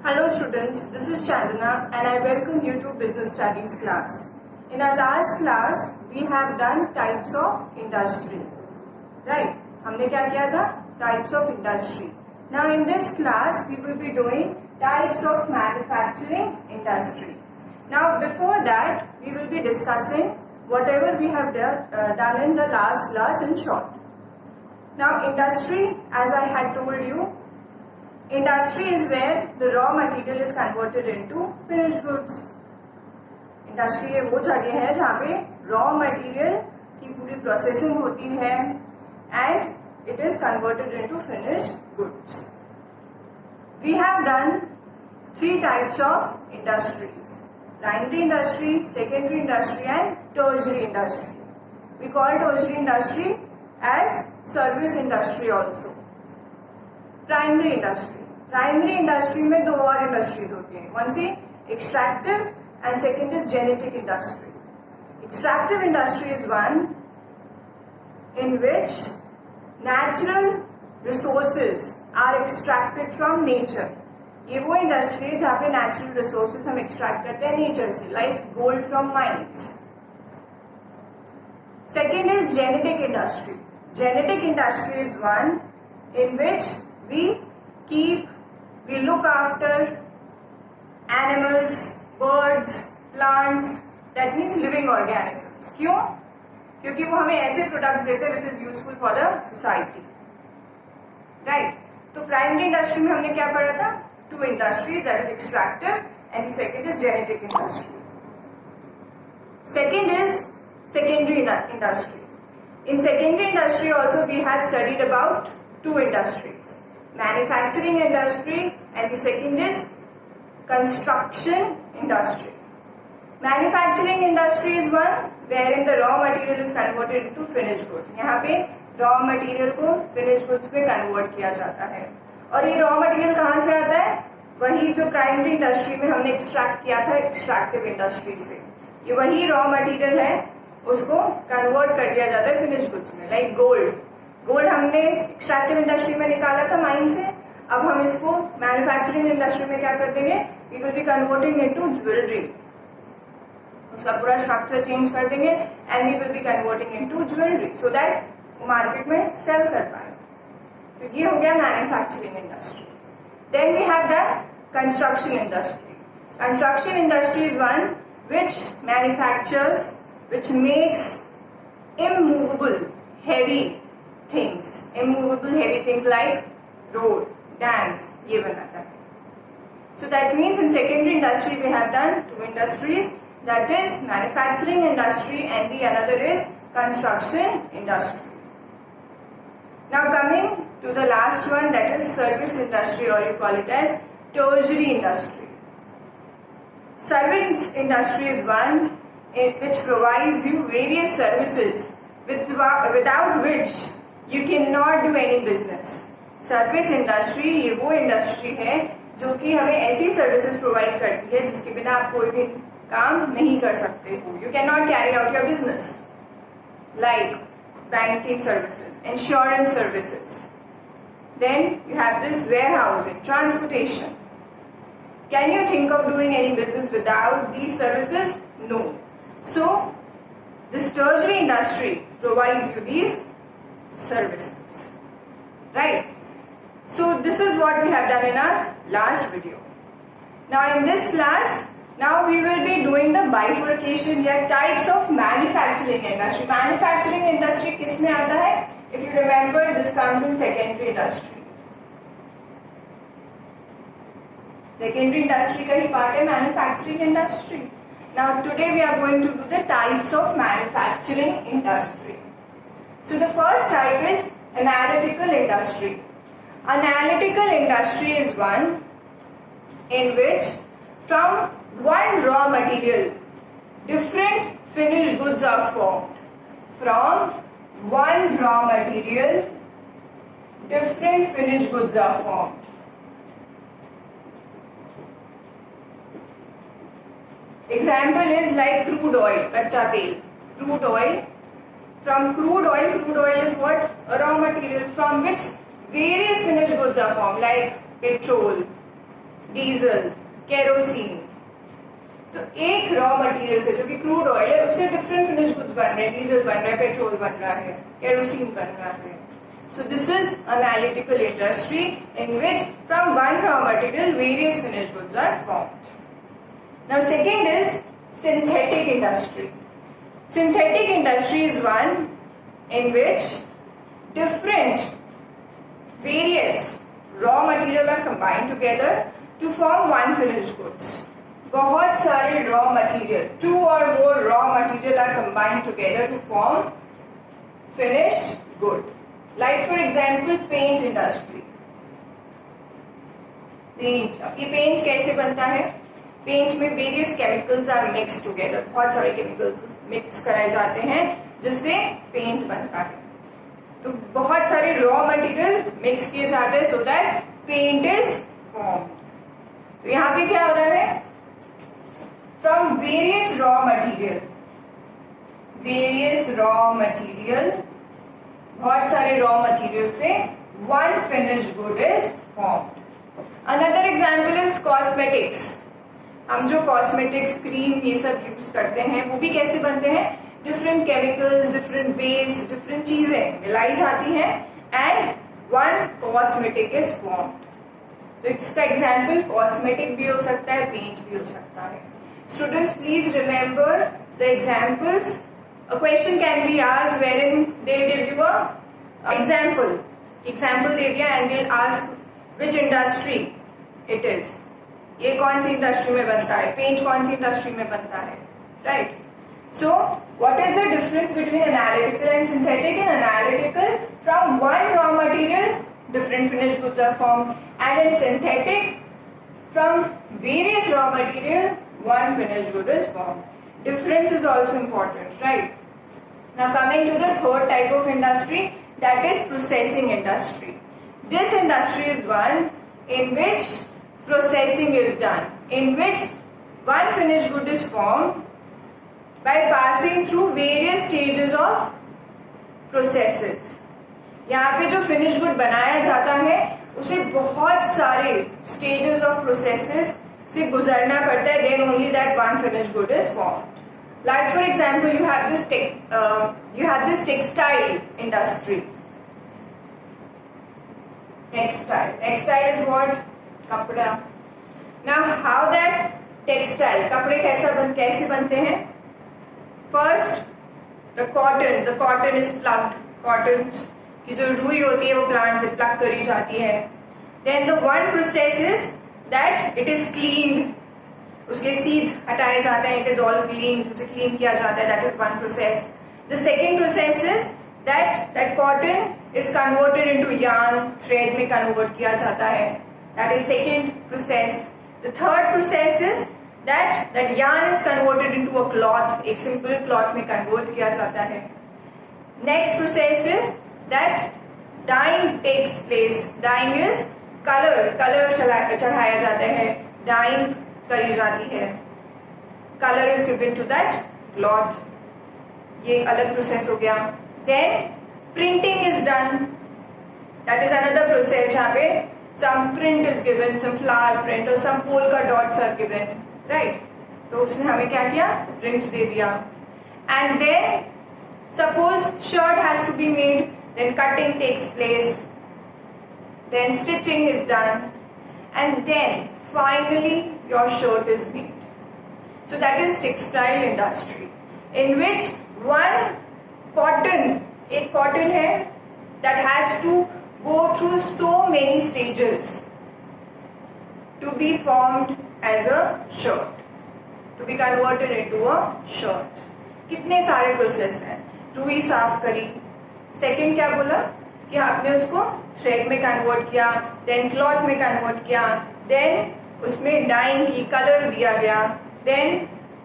Hello students, this is Chandana and I welcome you to Business Studies class. In our last class, we have done types of industry. Right? हमने क्या किया था? Types of industry. Now in this class, we will be doing types of manufacturing industry. Now before that, we will be discussing whatever we have done in the last class in short. Now industry, as I had told you, industry is where the raw material is converted into finished goods. Industry ये वो जगह है जहाँ पे raw material की पूरी processing होती है and it is converted into finished goods. We have done 3 types of industries: primary industry, secondary industry and tertiary industry. We call tertiary industry as service industry also. Primary industry में 2 और industries होती हैं. One see extractive and second is genetic industry. Extractive industry is one in which natural resources are extracted from nature. ये वो industry है जहाँ पे natural resources हम एक्सट्रैक्ट करते हैं नेचर से, like gold from mines. Second is genetic industry. Genetic industry is one in which we look after animals, birds, plants, that means living organisms. क्यों? क्योंकि वो हमें ऐसे प्रोडक्ट्स देते हैं which is useful for the society. Right? तो primary industry में हमने क्या पढ़ा था? 2 industries, that is extractive and the second is genetic industry. Second is secondary industry. In secondary industry also we have studied about 2 industries: manufacturing industry and the second is construction industry. Manufacturing industry is one wherein the raw material is converted into finished goods. यहाँ पे raw material को finished goods में convert किया जाता है. और ये raw material कहाँ से आता है? वही जो प्राइमरी इंडस्ट्री में हमने एक्सट्रैक्ट किया था एक्सट्रैक्टिव इंडस्ट्री से. ये वही raw material है, उसको कन्वर्ट कर दिया जाता है फिनिश गुड्स में. लाइक गोल्ड हमने एक्सट्रैक्टिव इंडस्ट्री में निकाला था माइन से. अब हम इसको मैन्युफैक्चरिंग इंडस्ट्री में क्या कर देंगे? We will be converting into jewellery. उसका पूरा स्ट्रक्चर चेंज कर देंगे and we will be converting into jewellery so that market में सेल कर पाए. तो ये हो गया manufacturing industry. Then we have done construction industry. Construction industry is one which manufactures, which makes immovable heavy things like road, dams, ये बनाता है. So that means in secondary industry we have done 2 industries, that is manufacturing industry and the another is construction industry. Now coming to the last one, that is service industry, or you call it as tertiary industry. Service industry is one which provides you various services without which you cannot do any business. Service industry ये वो industry है जो कि हमें ऐसी services provide करती है जिसके बिना आप कोई भी काम नहीं कर सकते हो. You can not carry out your business, like banking services, insurance services. Then you have this warehousing, transportation. Can you think of doing any business without these services? No. So this tertiary industry provides you these services. Right? So this is what we have done in our last video. Now in this class, now we will be doing the bifurcation या types of manufacturing industry. Manufacturing industry किस में आता है? If you remember, this comes in secondary industry. Secondary industry का ही part है manufacturing industry. Now today we are going to do the types of manufacturing industry. So the first type is analytical industry. Analytical industry is one in which from one raw material different finished goods are formed. From one raw material different finished goods are formed. Example is like crude oil, कच्चा तेल. Crude oil. From crude oil is what? A raw material from which various finished goods are formed, like petrol, diesel, kerosene. तो एक raw material से, जो कि crude oil है, उससे different finish goods बन रहे हैं, डीजल बन रहा है, पेट्रोल बन रहा है, केरोसिन बन रहा है। So this is analytical industry in which from one raw material various finished goods are formed. Now second is synthetic industry. Synthetic industry is one in which different various raw material are combined together to form one finished goods. बहुत सारे raw material, two or more raw material are combined together to form finished good. Like for example paint industry. Paint, अब ये paint कैसे बनता है? Paint में various chemicals are mix together, बहुत सारे केमिकल्स मिक्स कराए जाते हैं जिससे पेंट बनता है। तो बहुत सारे रॉ मटेरियल मिक्स किए जाते हैं so that paint is form. तो यहाँ पे क्या हो रहा है? फ्रॉम वेरियस रॉ मटेरियल, बहुत सारे रॉ मटेरियल से one finish good is formed. Another example is cosmetics. हम जो कॉस्मेटिक्स, क्रीम, ये सब यूज करते हैं, वो भी कैसे बनते हैं? Different chemicals, different base, different चीजें मिलाई जाती हैं and one cosmetic is formed. तो इसका एग्जांपल कॉस्मेटिक भी हो सकता है, पेंट भी हो सकता है। Students please remember the examples. A question can be asked wherein they'll give you a example. Example दे दिया and they'll ask which industry it is. ये कौन सी इंडस्ट्री में बनता है? पेंट कौन सी इंडस्ट्री में बनता है? Right. So what is the difference between analytical and synthetic? In analytical, from one raw material, different finished goods are formed, and in synthetic, from various raw material, one finished good is formed. Difference is also important, right? Now coming to the third type of industry, that is processing industry. This industry is one in which processing is done, in which one finished good is formed by passing through various stages of processes. यहाँ पे जो finished good बनाया जाता है उसे बहुत सारे stages of processes से गुजरना पड़ता है, then only that one finished good is formed. Like for example, you have this textile industry. Textile is what? कपड़ा. Now how that textile, कपड़े कैसे बनते हैं? First, the cotton is plucked. Cotton की जो रुई होती है वो प्लांट से प्लग करी जाती है. Then the one process is that it is cleaned. उसके सीड्स हटाए जाते हैं, इट इज ऑल क्लीन्ड, उसे क्लीन किया जाता है, that is one process. The second process is that cotton is converted into yarn, thread में कन्वर्ट किया जाता है, that is second process. The third process is that yarn is converted into a cloth, एक simple cloth में convert किया जाता है. Next process is that dyeing takes place. Dyeing is colour चढ़ाया जाता है, डाइंग करी जाती है, colour is given to that cloth, ये अलग प्रोसेस हो गया. Then printing is done, that is another process. यहाँ पे some print is given, some flower print और some polka dots are given, right. तो उसने हमें क्या किया? प्रिंट दे दिया. And then suppose shirt has to be made, then cutting takes place, then stitching is done, and then finally your shirt is made. So that is textile industry, in which one एक cotton है that has to go through so many stages to be formed as a shirt, to be converted into a shirt. कितने सारे process हैं. रुई साफ करी, second क्या बोला कि आपने उसको थ्रेड में कन्वर्ट किया, देन क्लॉथ में कन्वर्ट किया, देन उसमें डाइंग की, कलर दिया गया, देन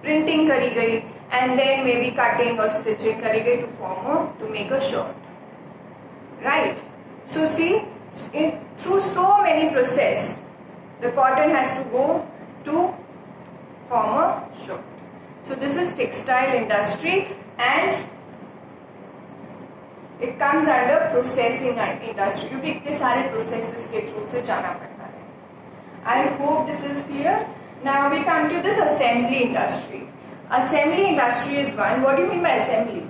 प्रिंटिंग करी गई, and then maybe cutting और स्टिचिंग करी गई to make a shirt, right. So see through so many process the cotton has to go to form a shirt. So this is textile industry and it comes under processing industry, क्योंकि इतने सारे processes के through से जाना पड़ता है. I hope this is clear. Now we come to this assembly industry. Assembly industry is one. What do you mean by assembly?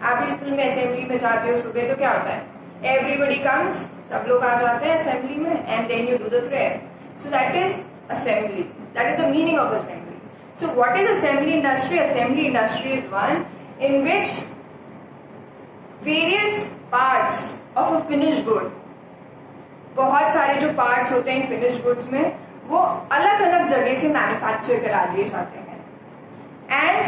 आप school में असेंबली में जाते हो सुबह तो क्या होता है? Everybody comes, सब लोग आ जाते हैं असेंबली में, and then you do the prayer. So that is assembly. That is the meaning of assembly. So what is assembly industry? Assembly industry is one in which various parts of a finished good, बहुत सारे जो parts होते हैं finish goods में वो अलग अलग जगह से मैन्युफैक्चर करा दिए जाते हैं and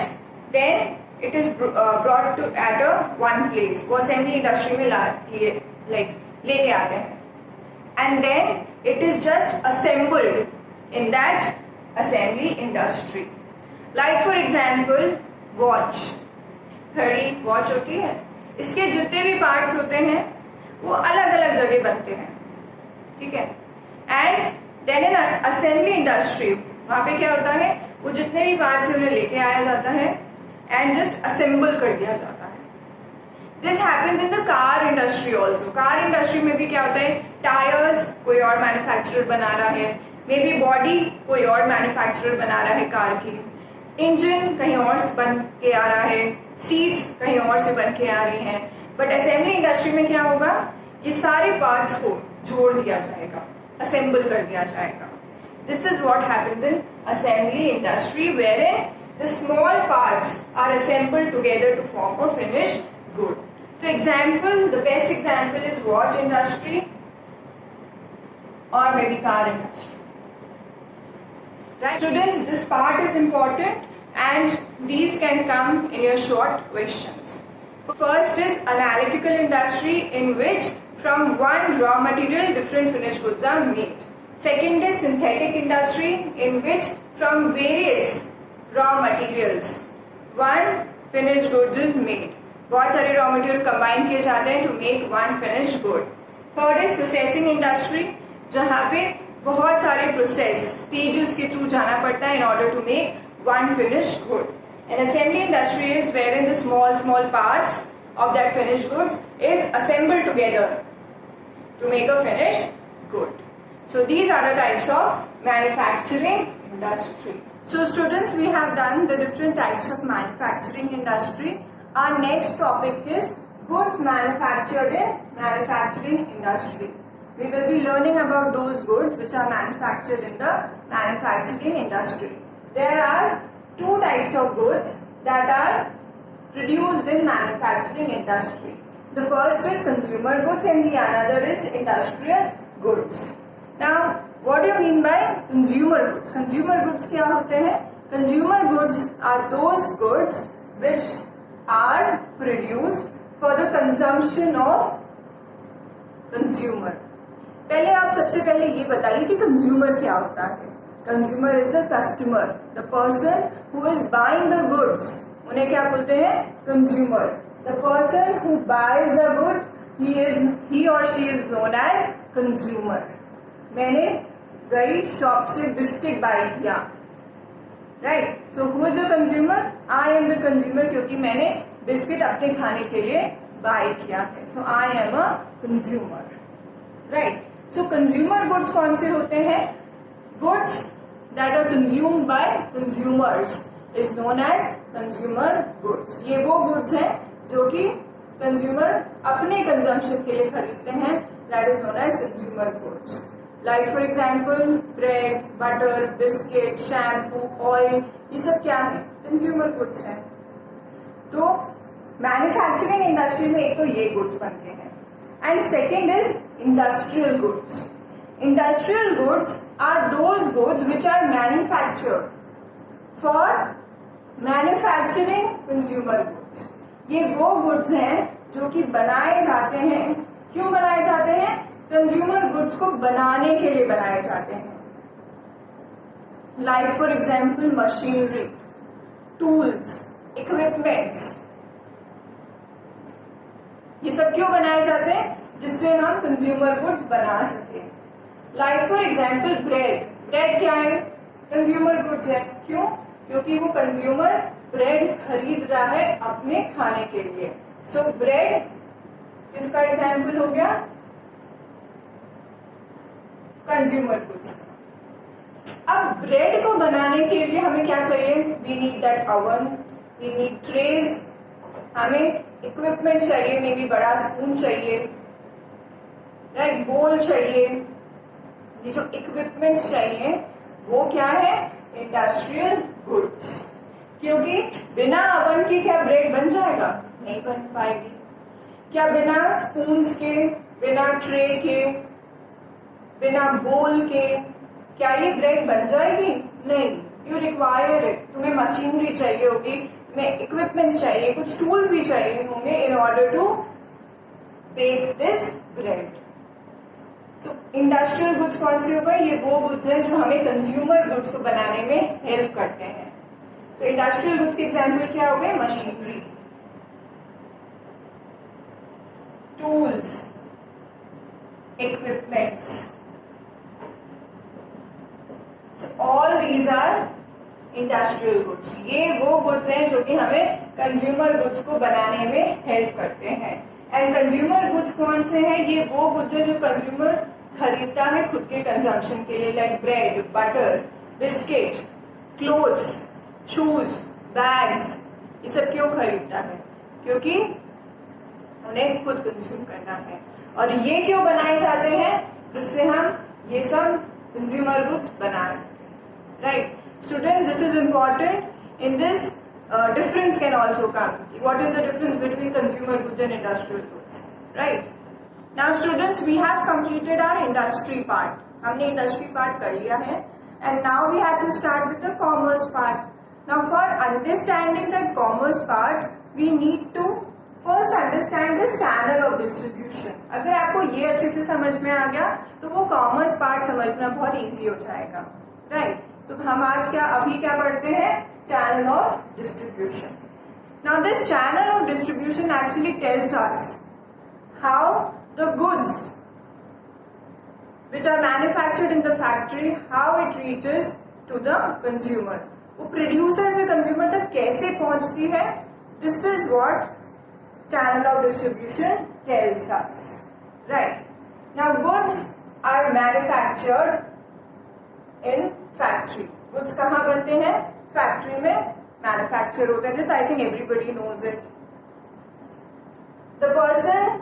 then it is brought to at a one place. वो असेंबली इंडस्ट्री में लेके आते हैं and then it is just assembled in that assembly industry. Like for example watch, घड़ी वॉच होती है, इसके जितने भी पार्ट्स होते हैं वो अलग अलग जगह बनते हैं, ठीक है. And then in assembly industry वहां पे क्या होता है, वो जितने भी पार्ट्स उन्हें लेके आया जाता है एंड जस्ट असेंबल कर दिया जाता है. This happens in the car industry also. Car industry में भी क्या होता है, टायर्स कोई और मैन्युफैक्चरर बना रहा है, मे बी बॉडी कोई और मैन्युफैक्चरर बना रहा है कार की, इंजन कहीं और से बन के आ रहा है, सीट्स कहीं और से बन के आ रही हैं. बट असेंबली इंडस्ट्री में क्या होगा, ये सारे पार्ट्स को जोड़ दिया जाएगा, असेंबल कर दिया जाएगा. This is what happens in assembly industry wherein the small parts are assembled together to form a finished good. तो example, the best example is watch industry और may be car industry. Right, students, this part is important and these can come in your short questions. First is analytical industry, in which from one raw material different finished goods are made. Second is synthetic industry, in which from various raw materials one finished goods is made. बहुत सारे raw material combine किए जाते हैं to make one finished good. Third is processing industry, जहाँ पे बहुत सारे process stages के थ्रू जाना पड़ता है in order to make one finished good. An assembly industry is wherein the small parts of that finished goods is assembled together to make a finished good. So these are the types of manufacturing industry. So students, we have done the different types of manufacturing industry. Our next topic is goods manufactured in manufacturing industry. We will be learning about those goods which are manufactured in the manufacturing industry. There are two types of goods that are produced in manufacturing industry. The first is consumer goods and the another is industrial goods. Now, what do you mean by consumer goods? Consumer goods क्या होते हैं? Consumer goods are those goods which are produced for the consumption of consumer. पहले आप सबसे पहले ये बताइए कि कंज्यूमर क्या होता है. Consumer is the customer, the person who is buying the goods, उन्हें क्या बोलते हैं, consumer. The person who buys the good, he और she is known as consumer. मैंने गई शॉप से बिस्किट बाय किया, right. So who is the consumer? I am the consumer, क्योंकि मैंने बिस्किट अपने खाने के लिए बाय किया है. So I am a consumer, right. So consumer goods कौन से होते हैं? Goods that are consumed by consumers is known as consumer goods. ये वो गुड्स हैं जो कि कंज्यूमर अपने कंजम्पशन के लिए खरीदते हैं, that is known as consumer goods. Like for example bread, butter, biscuit, shampoo, oil, ये सब क्या है? कंज्यूमर गुड्स हैं. तो मैन्युफैक्चरिंग इंडस्ट्री में एक तो ये गुड्स बनते हैं. And second is industrial goods. Industrial goods are those goods which are manufactured for manufacturing consumer goods. ये वो goods हैं जो कि बनाए जाते हैं. क्यों बनाए जाते हैं? कंज्यूमर गुड्स को बनाने के लिए बनाए जाते हैं. Like for example machinery, tools, equipments. ये सब क्यों बनाए जाते हैं? जिससे हम कंज्यूमर गुड्स बना सके. Like for example bread. Bread क्या है? कंज्यूमर गुड्स है. क्यों? क्योंकि वो कंज्यूमर ब्रेड खरीद रहा है अपने खाने के लिए. सो ब्रेड किसका एग्जाम्पल हो गया? Consumer goods. अब ब्रेड को बनाने के लिए हमें क्या चाहिए? We need that oven, we need trays, हमें इक्विपमेंट चाहिए, मे बी बड़ा स्पून चाहिए, राइट, बोल चाहिए। ये जो इक्विपमेंट्स चाहिए वो क्या है? Industrial goods. क्योंकि बिना ओवन के क्या ब्रेड बन जाएगा? नहीं बन पाएगी। क्या बिना स्पून्स के, बिना ट्रे के, बिना बोल के क्या ये ब्रेड बन जाएगी? नहीं। You require it. तुम्हें मशीनरी चाहिए होगी, तुम्हें इक्विपमेंट्स चाहिए, कुछ टूल्स भी चाहिए होंगे in order to bake this bread. So industrial goods कौन सी हो गए? ये वो गुड्स हैं जो हमें कंज्यूमर गुड्स को बनाने में हेल्प करते हैं। सो इंडस्ट्रियल गुड्स के एग्जाम्पल क्या हो गए? Machinery, tools, equipments. All these are industrial goods. ये वो गुड्स हैं जो कि हमें कंज्यूमर गुड्स को बनाने में हेल्प करते हैं। एंड कंज्यूमर गुड्स कौन से हैं? ये वो गुड्स हैं जो कंज्यूमर खरीदता है खुद के कंजम्पशन के लिए, like bread, butter, biscuit, clothes, shoes, bags. ये सब क्यों खरीदता है? क्योंकि उन्हें खुद कंज्यूम करना है। और ये क्यों बनाए जाते हैं? जिससे हम ये सब कंज्यूमर गुड्स बना सकें, right. Students, this is important. In this, difference can also come. What is the difference between consumer goods and industrial goods? Right? Now, students, we have completed our industry part. हमने industry part कर लिया है, and now we have to start with the commerce part. Now, for understanding that commerce part, we need to first understand this channel of distribution. अगर आपको ये अच्छे से समझ में आ गया, तो वो commerce part समझना बहुत easy हो जाएगा, right? तो हम आज अभी क्या पढ़ते हैं? Channel of distribution. Now this channel of distribution actually tells us how the goods which are manufactured in the factory, how it reaches to the consumer. वो प्रोड्यूसर से कंज्यूमर तक कैसे पहुंचती है? This is what channel of distribution tells us, right. Now goods are manufactured in factory. Goods कहाँ बनते हैं? Factory में मैन्युफैक्चर होते हैं। This I think everybody knows it. The person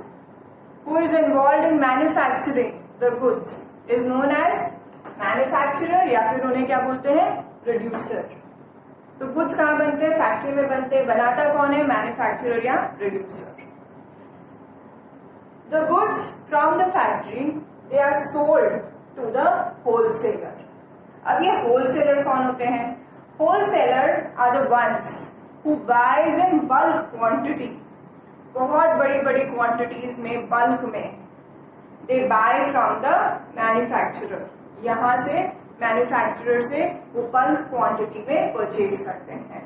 who is involve in manufacturing the goods is known as manufacturer, या फिर उन्हें क्या बोलते हैं? प्रोड्यूसर। तो गुड्स कहाँ बनते हैं? फैक्ट्री में बनते हैं। बनाता कौन है? मैन्युफैक्चरर या producer. The goods from the factory they are sold to the wholesaler. अब ये होलसेलर कौन होते हैं? Wholesaler are the ones who buys in bulk quantity. बहुत बड़ी बड़ी क्वांटिटीज में, बल्क में they buy from the manufacturer. यहां से मैन्युफैक्चरर से वो बल्क क्वांटिटी में परचेज करते हैं।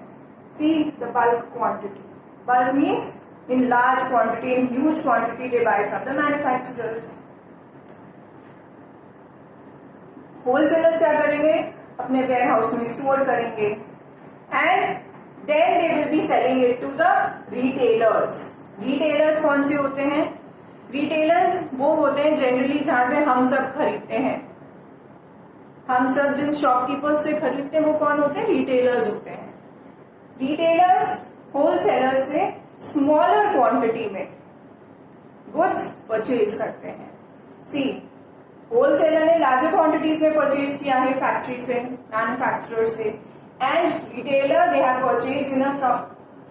See the bulk quantity. Bulk means in large quantity, in huge quantity they buy from the manufacturers. Wholesalers क्या करेंगे? अपने वेयर हाउस में स्टोर करेंगे, and then they will be selling it to the retailers. Retailers कौन से होते हैं? Retailers वो होते हैं जनरली जहां से हम सब खरीदते हैं। हम सब जिन शॉपकीपर्स से खरीदते हैं वो कौन होते हैं? रिटेलर्स होते हैं। रिटेलर्स होलसेलर्स से स्मॉलर क्वांटिटी में गुड्स परचेज करते हैं। सी, होलसेलर ने लार्जर क्वांटिटीज में परचेज किया है फैक्ट्री से, मैन्युफैक्चरर से, and retailer they have purchase in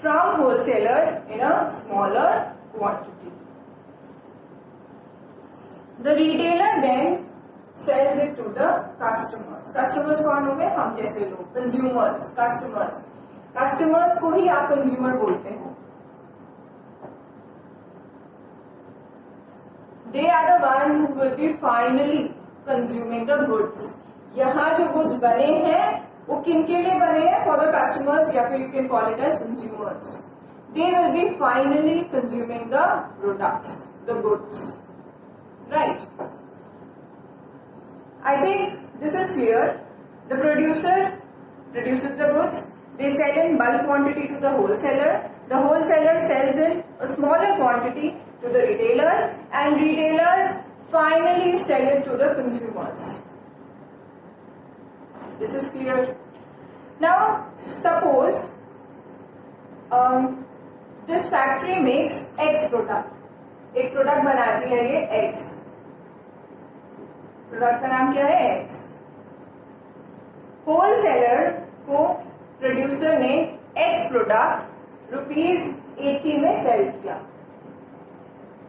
from wholesaler in a smaller quantity. The retailer then sells it to the customers. Customers कौन हो गए? हम जैसे लोग, कंज्यूमर्स, कस्टमर्स। कस्टमर्स को ही आप कंज्यूमर बोलते हो। They are the ones who will be finally consuming the goods. यहाँ जो goods बने हैं वो किन के लिए बने हैं? For the customers, या फिर you can call it as consumers. They will be finally consuming the products, the goods, right? I think this is clear. The producer produces the goods. They sell in bulk quantity to the wholesaler. The wholesaler sells in a smaller quantity to the retailers, and retailers finally sell it to the consumers. This is clear. Now suppose this factory makes X product. एक product बनाती है ये X. Product का नाम क्या है? X. Wholesaler को producer ने X प्रोडक्ट ₹80 में सेल किया.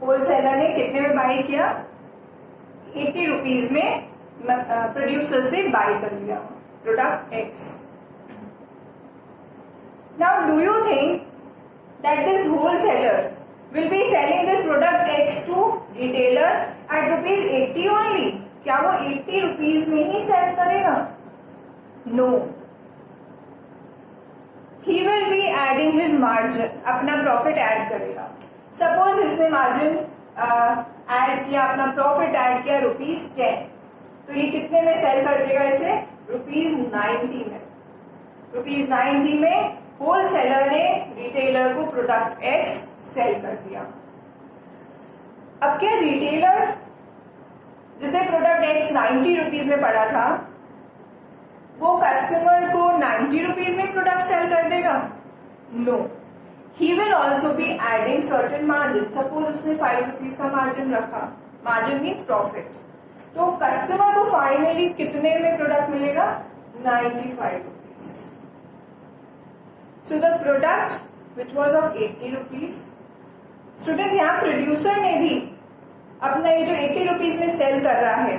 होलसेलर ने कितने में बाई किया? ₹80 में प्रोड्यूसर से बाई कर लिया product X. Now do you think that this wholesaler will be selling this product X to retailer at ₹80 only? क्या वो ₹80 में ही सेल करेगा? No. He will be adding his margin, अपना प्रॉफिट ऐड करेगा. Suppose इसने margin add किया, अपना profit add किया ₹10, तो ये कितने में सेल कर देगा इसे? ₹90 में. ₹90 में होलसेलर ने रिटेलर को प्रोडक्ट X सेल कर दिया. अब क्या रिटेलर जिसे प्रोडक्ट X ₹90 में पड़ा था, वो कस्टमर को ₹90 में प्रोडक्ट सेल कर देगा? No. He will also be adding certain margin. Suppose उसने ₹5 का मार्जिन रखा. Margin means profit. तो कस्टमर को फाइनली कितने में प्रोडक्ट मिलेगा? ₹95. So the product which was of ₹80, student यहाँ प्रोड्यूसर ने भी अपना ये जो ₹80 में सेल कर रहा है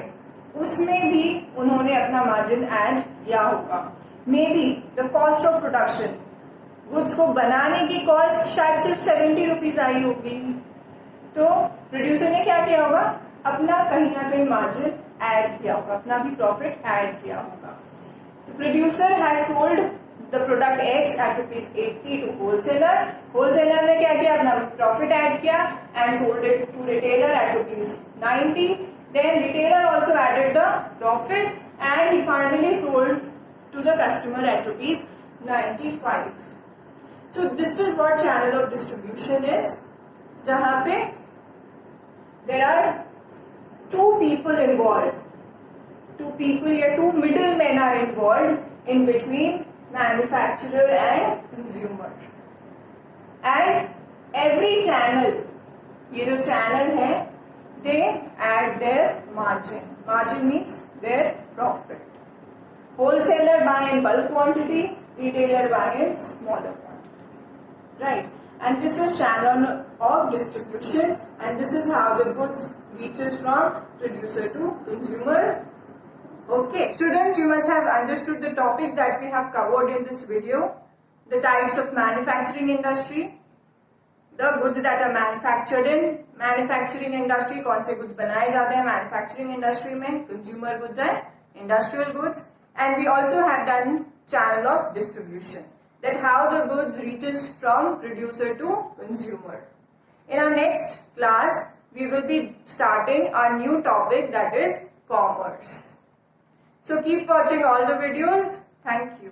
उसमें भी उन्होंने अपना मार्जिन ऐड किया होगा. May be the cost of production, goods को बनाने की कॉस्ट शायद सिर्फ ₹70 आई होगी. तो प्रोड्यूसर ने क्या किया होगा? अपना कहीं ना कहीं मार्जिन ऐड किया होगा, अपना भी प्रॉफिट ऐड किया होगा. तो producer has sold the product X at ₹80 to wholesaler. Wholesaler ने क्या किया? अपना प्रॉफिट ऐड किया and sold it to retailer at ₹90. Then retailer also added the profit and he finally sold to the customer at ₹95. So this is what channel of distribution is, जहाँ पे there are two people involved. Two people या two middlemen are involved in between manufacturer and consumer. And every channel, ये जो channel है, they add their margin. Margin means their profit. Wholesaler buy in bulk quantity, retailer buy in smaller quantity. Right? And this is channel of distribution, and this is how the goods reaches from producer to consumer. Okay, students, you must have understood the topics that we have covered in this video. The types of manufacturing industry, the goods that are manufactured in manufacturing industry, कौन से goods बनाए जाते हैं manufacturing industry में, consumer goods and industrial goods. And we also have done channel of distribution, that how the goods reaches from producer to consumer. In our next class, we will be starting our new topic, that is commerce. So keep watching all the videos. Thank you.